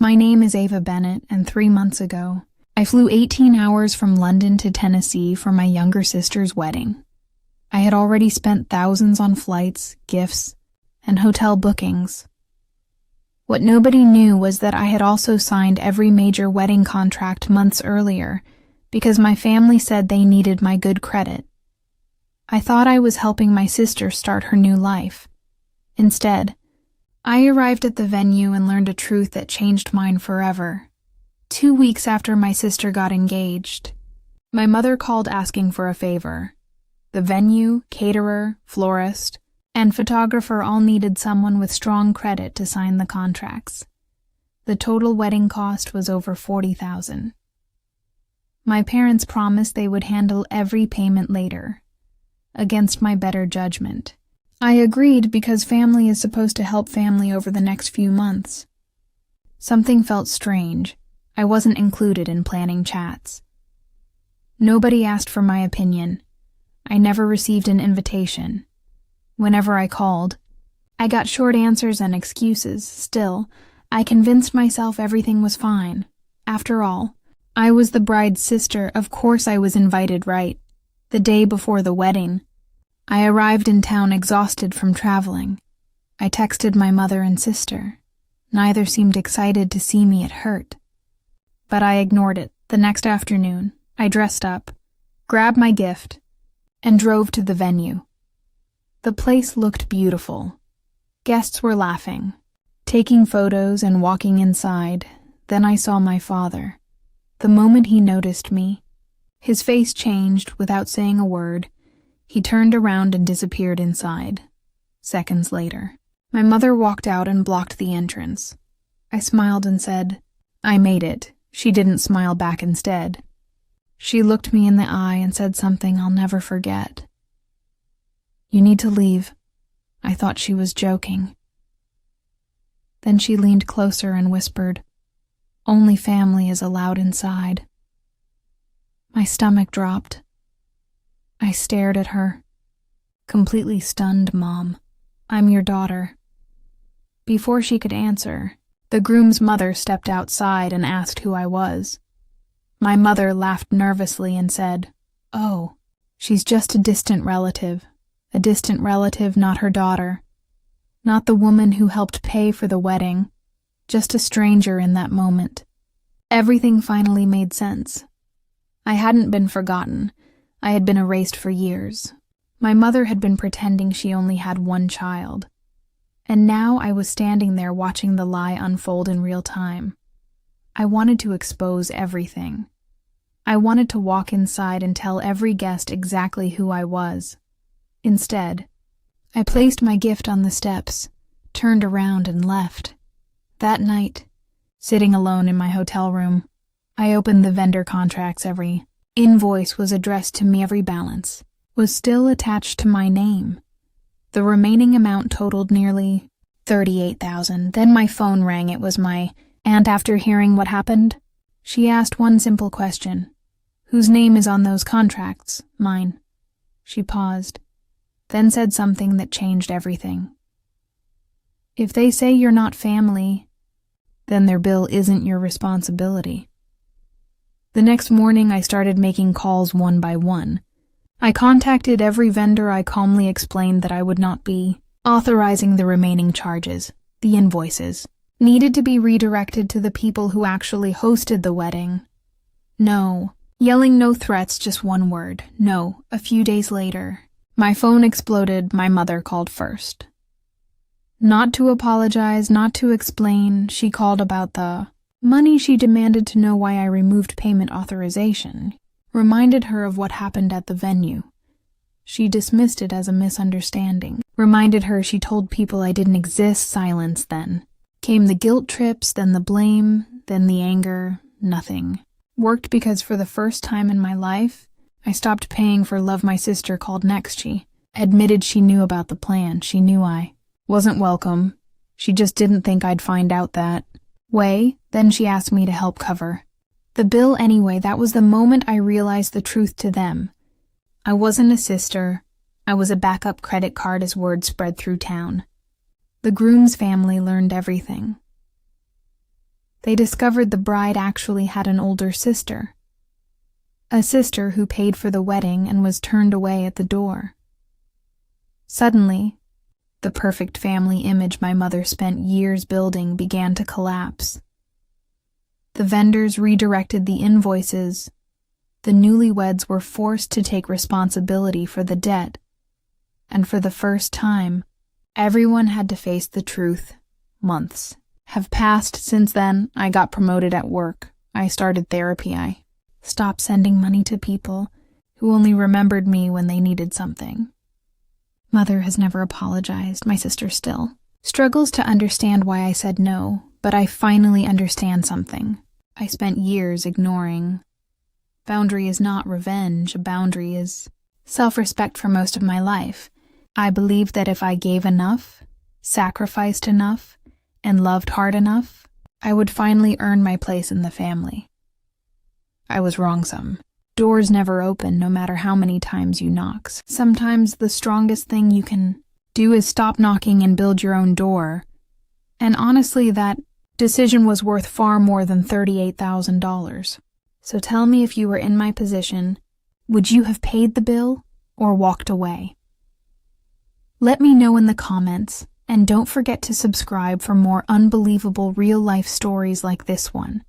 My name is Ava Bennett, and 3 months ago, I flew 18 hours from London to Tennessee for my younger sister's wedding. I had already spent thousands on flights, gifts, and hotel bookings. What nobody knew was that I had also signed every major wedding contract months earlier because my family said they needed my good credit. I thought I was helping my sister start her new life. Instead, I arrived at the venue and learned a truth that changed mine forever. 2 weeks after my sister got engaged, my mother called asking for a favor. The venue, caterer, florist, and photographer all needed someone with strong credit to sign the contracts. The total wedding cost was over $40,000. My parents promised they would handle every payment later, against my better judgment. I agreed because family is supposed to help family over the next few months. Something felt strange. I wasn't included in planning chats. Nobody asked for my opinion. I never received an invitation. Whenever I called, I got short answers and excuses. Still, I convinced myself everything was fine. After all, I was the bride's sister. Of course I was invited, right? The day before the wedding, I arrived in town exhausted from traveling. I texted my mother and sister. Neither seemed excited to see me. It hurt. But I ignored it. The next afternoon, I dressed up, grabbed my gift, and drove to the venue. The place looked beautiful. Guests were laughing, taking photos and walking inside. Then I saw my father. The moment he noticed me, his face changed without saying a word. He turned around and disappeared inside. Seconds later, my mother walked out and blocked the entrance. I smiled and said, "I made it." She didn't smile back instead. She looked me in the eye and said something I'll never forget. "You need to leave." I thought she was joking. Then she leaned closer and whispered, "Only family is allowed inside." My stomach dropped. I stared at her, completely stunned. "Mom, I'm your daughter." Before she could answer, the groom's mother stepped outside and asked who I was. My mother laughed nervously and said, "Oh, she's just a distant relative. A distant relative, not her daughter. Not the woman who helped pay for the wedding. Just a stranger in that moment." Everything finally made sense. I hadn't been forgotten. I had been erased for years. My mother had been pretending she only had one child. And now I was standing there watching the lie unfold in real time. I wanted to expose everything. I wanted to walk inside and tell every guest exactly who I was. Instead, I placed my gift on the steps, turned around and left. That night, sitting alone in my hotel room, I opened the vendor contracts. Every invoice was addressed to me. Every balance was still attached to my name. The remaining amount totaled nearly $38,000. Then my phone rang. It was my aunt. After hearing what happened, she asked one simple question. "Whose name is on those contracts?" "Mine." She paused, then said something that changed everything. "If they say you're not family, then their bill isn't your responsibility." The next morning, I started making calls one by one. I contacted every vendor. I calmly explained that I would not be authorizing the remaining charges. The invoices needed to be redirected to the people who actually hosted the wedding. No. Yelling no threats, just one word. No. A few days later, my phone exploded. My mother called first. Not to apologize, not to explain. She called about the money. She demanded to know why I removed payment authorization. Reminded her of what happened at the venue. She dismissed it as a misunderstanding. Reminded her she told people I didn't exist. Silence. Then came the guilt trips, then the blame, then the anger. Nothing worked because for the first time in my life, I stopped paying for love. My sister called next. She admitted she knew about the plan. She knew I wasn't welcome. She just didn't think I'd find out that way. Then she asked me to help cover the bill anyway. That was the moment I realized the truth to them. I wasn't a sister. I was a backup credit card as word spread through town. The groom's family learned everything. They discovered the bride actually had an older sister. A sister who paid for the wedding and was turned away at the door. Suddenly, the perfect family image my mother spent years building began to collapse. The vendors redirected the invoices. The newlyweds were forced to take responsibility for the debt. And for the first time, everyone had to face the truth. Months have passed since then. I got promoted at work. I started therapy. I stopped sending money to people who only remembered me when they needed something. Mother has never apologized. My sister still struggles to understand why I said no, but I finally understand something I spent years ignoring. Boundary is not revenge. A boundary is self-respect for most of my life. I believed that if I gave enough, sacrificed enough, and loved hard enough, I would finally earn my place in the family. I was wrong some. Doors never open no matter how many times you knock. Sometimes the strongest thing you can do is stop knocking and build your own door. And honestly, that decision was worth far more than $38,000. So tell me, if you were in my position, would you have paid the bill or walked away? Let me know in the comments, and don't forget to subscribe for more unbelievable real-life stories like this one.